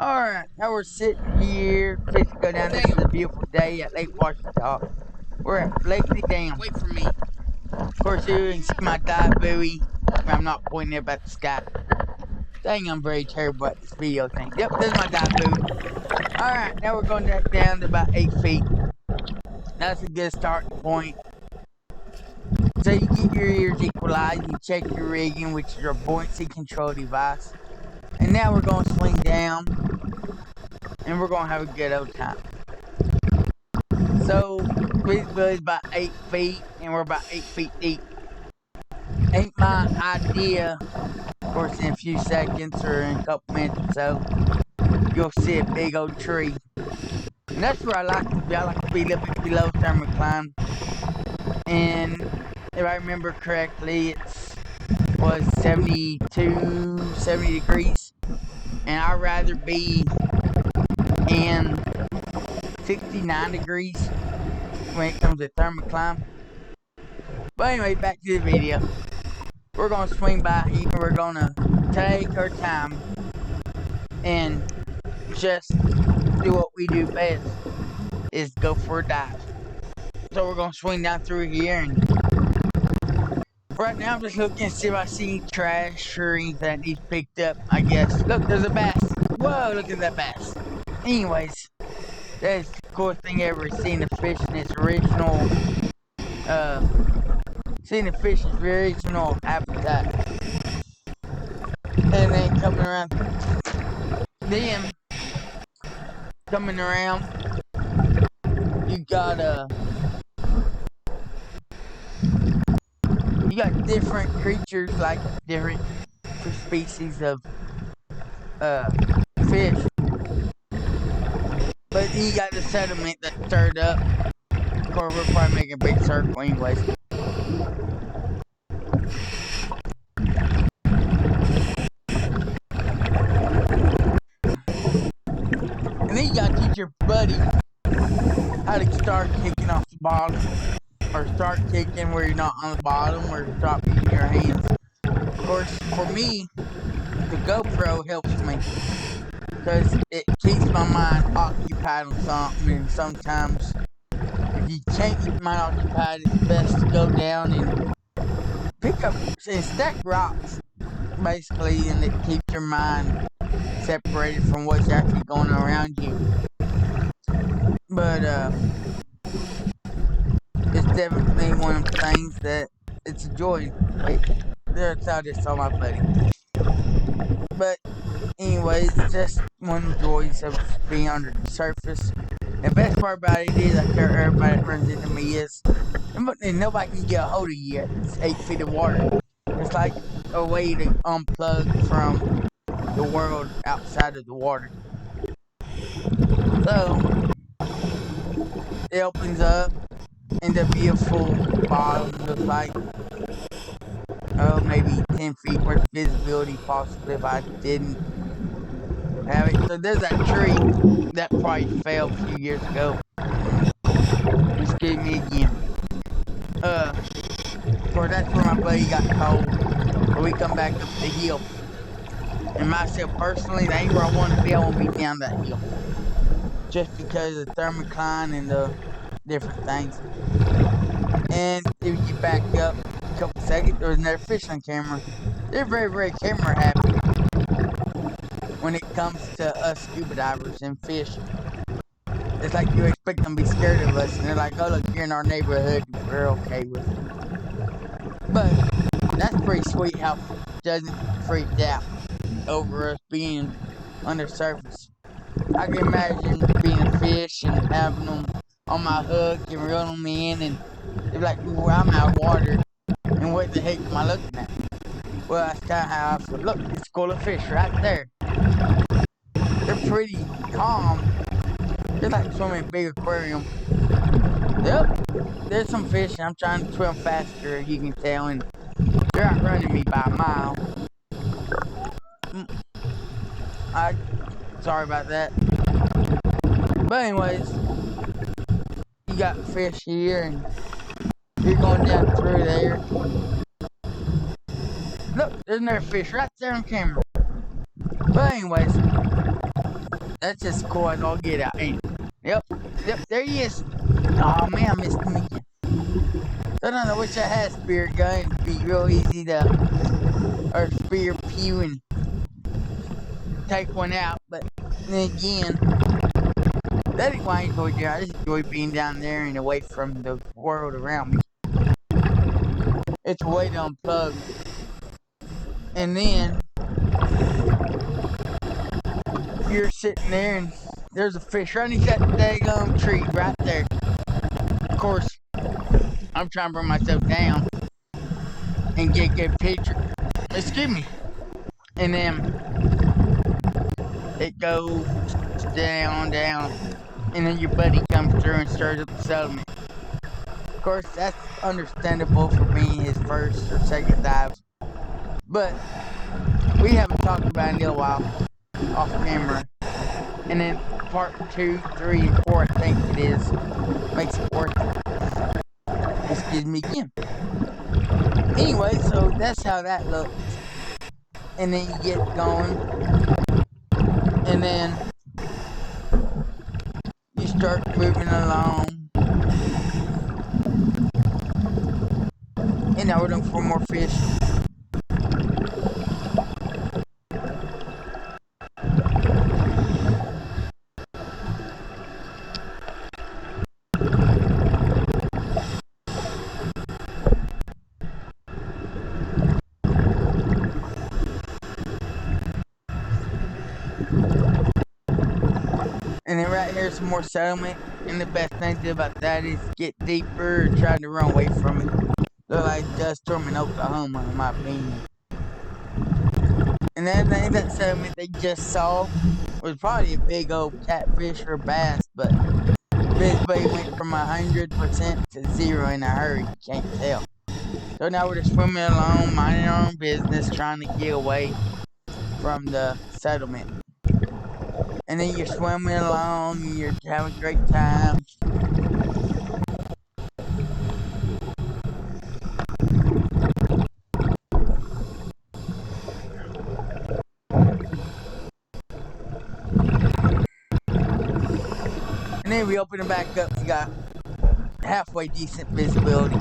Alright, now we're sitting here, fixing to go down. This is a beautiful day at Lake Ouachita. We're at Blakley Dam. Wait for me. Of course, you can see my dive buoy. I'm not pointing up at the sky. Dang, I'm very terrible at this video thing. Yep, there's my dive buoy. Alright, now we're going down to about 8 feet. That's a good starting point. So you get your ears equalized, you check your rigging, which is your buoyancy control device. And now we're going to swing down, and we're going to have a good old time. So, this buoy is about 8 feet, and we're about 8 feet deep. Ain't my idea, of course, in a few seconds or in a couple minutes or so, you'll see a big old tree. And that's where I like to be. I like to be a little bit below thermocline. And if I remember correctly, it was 70 degrees. And I'd rather be in 69 degrees when it comes to thermocline. But anyway, back to the video. We're going to swing by here. We're going to take our time and just do what we do best, is go for a dive. So we're going to swing down through here, and right now I'm just looking to see if I see any trash or anything that needs picked up, I guess. Look, there's a bass. Whoa, look at that bass. Anyways, that is the coolest thing ever, seeing the fish in its original, habitat. And then coming around, you got different creatures, like different species of fish. But you got the sediment that's stirred up. Of course, we're probably making a big circle anyways. And then you gotta teach your buddy how to start kicking off the bottom, or start kicking where you're not on the bottom, or stop using your hands. Of course, for me, the GoPro helps me, because it keeps my mind occupied on something, and sometimes if you can't keep your mind occupied, it's best to go down and pick up and stack rocks, basically, and it keeps your mind separated from what's actually going on around you. But it's definitely one of the things that it's a joy. Wait, that's how I just saw my buddy. But anyways, just one of the joys of being under the surface. The best part about it is, I tell everybody that runs into me, is nobody can get a hold of you at 8 feet of water. It's like a way to unplug from the world outside of the water. So it opens up, and the beautiful bottom looks like maybe 10 feet worth of visibility, possibly, if I didn't have it. So there's that tree that probably fell a few years ago. Excuse me again. Of course, that's where my buddy got cold. But we come back up the hill. And myself personally, that ain't where I want to be. I want to be down that hill, just because of the thermocline and the different things. And if you back up a couple seconds, there was another fish on camera. They're very, very camera happy when it comes to us scuba divers and fish. It's like you expect them to be scared of us, and they're like, oh look, you're in our neighborhood, we're okay with it. But that's pretty sweet how it doesn't freak out over us being under the surface. I can imagine being a fish and having them on my hook and reeling me in, and they're like, well, I'm out of water, and what the heck am I looking at? Well, that's kind of how I feel. Look, it's a school of fish right there. They're pretty calm. They're like swimming in a big aquarium. Yep, there's some fish, and I'm trying to swim faster, you can tell, and they're outrunning me by a mile. Sorry about that. But anyways, you got fish here, and you're going down through there. Look, there's another fish right there on camera. But anyways, That's just cool as all get out. And, yep, there he is. Oh man, I missed him again. So I don't know, I wish I had a spirit gun. It'd be real easy to, or spear pew and take one out. But then again, that ain't why I enjoy doing. I just enjoy being down there and away from the world around me. It's a way to unplug. And then you're sitting there and there's a fish right underneath that daggone tree right there. Of course, I'm trying to bring myself down and get a good picture. Excuse me. And then it goes down, and then your buddy comes through and stirs up the settlement. Of course, that's understandable for me, his first or second dive. But we haven't talked about it in a while off camera. And then part 2, 3, and 4, I think it is, makes it worth it. Excuse me again. Anyway, so that's how that looks. And then you get going. And then you start moving along. And now we're looking for more fish. And then right here's some more settlement. And the best thing to do about that is get deeper and try to run away from it. Look like dust storm in Oklahoma, in my opinion. And then that settlement they just saw was probably a big old catfish or bass, but basically went from 100% to 0 in a hurry. You can't tell. So now we're just swimming along, minding our own business, trying to get away from the settlement. And then you're swimming along, and you're having a great time. And then we open it back up, we got halfway decent visibility.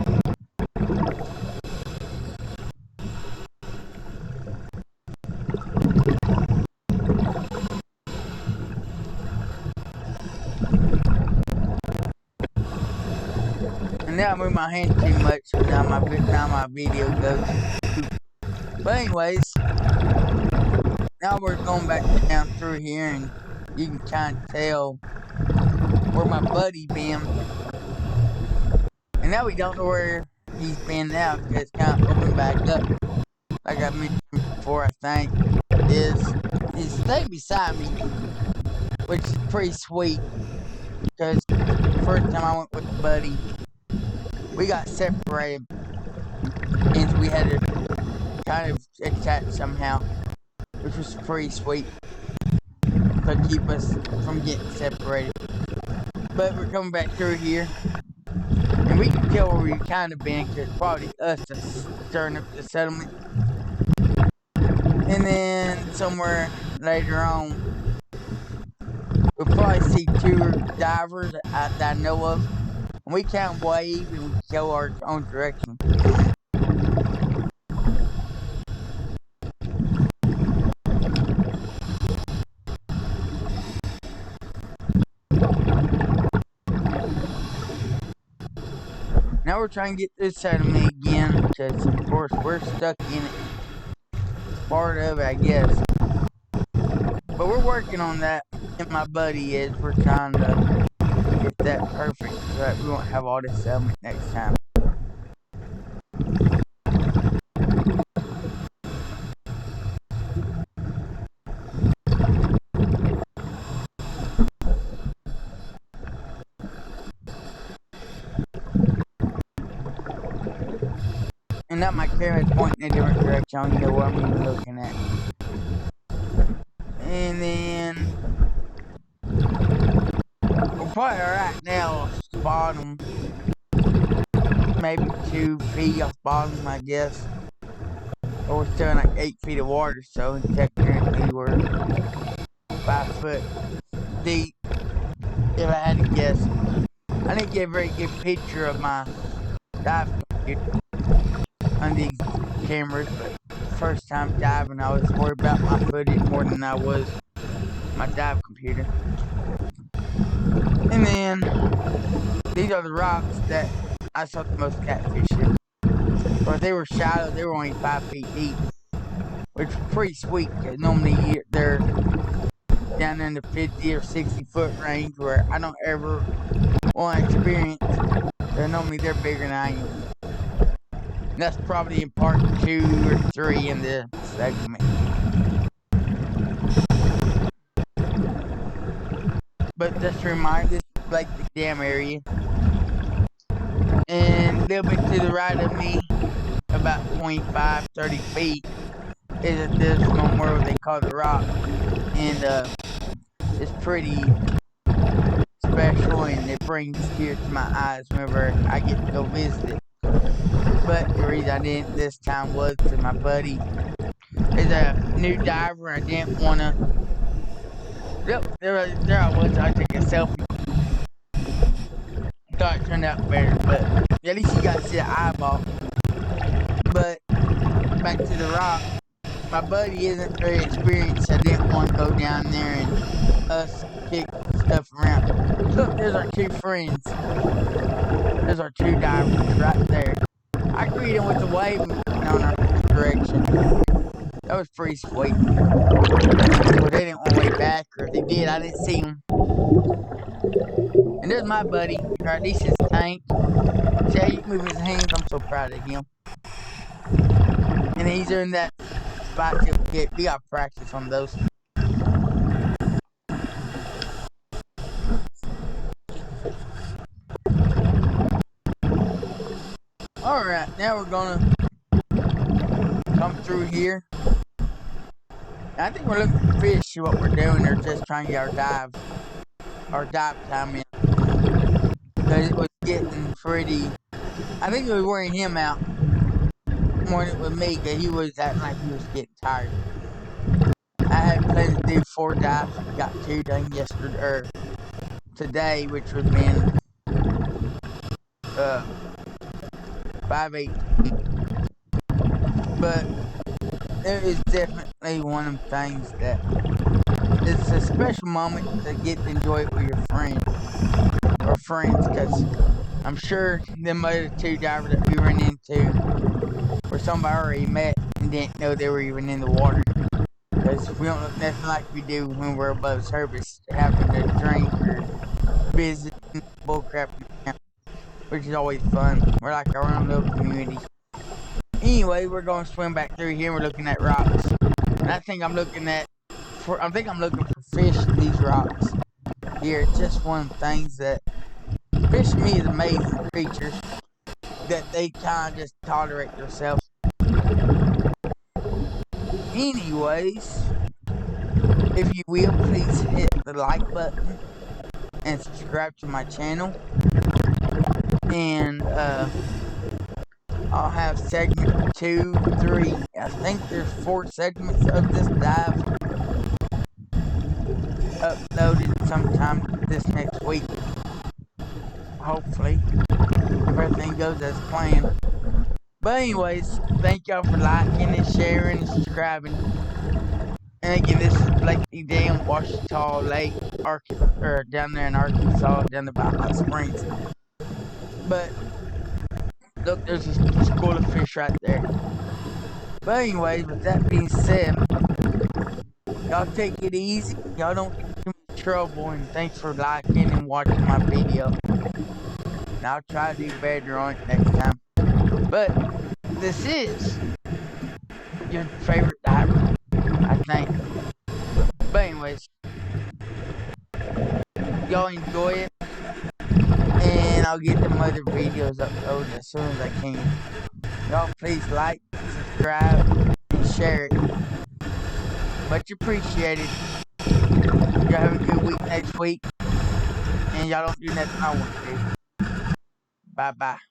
And now I move my hand too much, so now my video goes. But anyways, now we're going back down through here, and you can kind of tell where my buddy been. And now we don't know where he's been now, because it's kind of opened back up. Like I mentioned before, I think, he's staying beside me, which is pretty sweet. Because the first time I went with a buddy, we got separated, and we had to kind of attach somehow, which was pretty sweet to keep us from getting separated. But we're coming back through here, and we can tell where we've kind of been, because it's probably us that's stirring up the settlement. And then somewhere later on, we'll probably see 2 divers that I know of. And we can't wave and we go our own direction. Now we're trying to get this side of me again, because of course we're stuck in it. Part of it, I guess. But we're working on that, and my buddy is. We're trying to get that perfect so that we won't have all this settlement next time. And now my camera's pointing in a different direction. I don't know what I'm even looking at. And then we're probably alright now off the bottom. Maybe 2 feet off the bottom, I guess. But we're still in like 8 feet of water, so technically we're 5 foot. deep, if I had to guess. I didn't get a very good picture of my dive computer on these cameras, but first time diving, I was worried about my footage more than I was my dive computer. And then, these are the rocks that I saw the most catfish in. Or they were shallow, they were only 5 feet deep, which was pretty sweet, because normally they're down in the 50 or 60 foot range, where I don't ever want to experience. Normally they're bigger than I am. That's probably in part 2 or 3 in this segment. But just a reminder, this is Blakley Dam area. And a little bit to the right of me, about 25, 30 feet, is this memorial they call the Rock. And it's pretty special, and it brings tears to my eyes whenever I get to go visit it. But the reason I didn't this time was because my buddy is a new diver. I didn't want to. Yep, there I was. I took a selfie. Thought it turned out better, but at least you got to see the eyeball. But back to the Rock. My buddy isn't very experienced. I didn't want to go down there and us kick stuff around. Look, there's our 2 friends. There's our 2 divers right there. I greeted them with a wave and on our direction. That was pretty sweet. Well, they didn't want to wave back, or if they did, I didn't see them. And there's my buddy. Alright, this is Tank. See how he can move his hands? I'm so proud of him. And he's in that spot to get. We got practice on those. Alright, now we're gonna come through here. I think we're looking for fish, what we're doing. They're just trying to get our dive time in. Because it was getting pretty. I think it was wearing him out more than it was me, because he was acting like he was getting tired. I had planned to do 4 dives, got 2 done yesterday, or today, which would have been 5-8. But there is definitely one of the things that it's a special moment to get to enjoy it with your friends, because I'm sure them other 2 divers that we ran into were somebody I already met and didn't know they were even in the water, because we don't look nothing like we do when we're above surface, having to drink or visit bullcrap, which is always fun. We're like our own little community. Anyway, we're going to swim back through here. We're looking at rocks, and I think I'm looking for fish in these rocks here. It's just one of the things that fish to me is amazing creatures, that they kind of just tolerate themselves. Anyways, if you will, please hit the like button and subscribe to my channel. And I'll have segment 2, 3. I think there's 4 segments of this dive uploaded sometime this next week. Hopefully, if everything goes as planned. But anyways, thank y'all for liking and sharing and subscribing. And again, this is Blakley Dam, Ouachita Lake, down there in Arkansas, down there by Hot Springs. But look, there's a school of fish right there. But anyways, with that being said, y'all take it easy. Y'all don't get too much trouble. And thanks for liking and watching my video. And I'll try to do better on it next time. But this is your favorite diver, I think. But anyways, y'all enjoy it. And I'll get them other videos uploaded as soon as I can. Y'all please like, subscribe, and share it. Much appreciated. Y'all have a good week next week. And y'all don't do nothing I want to do. Bye-bye.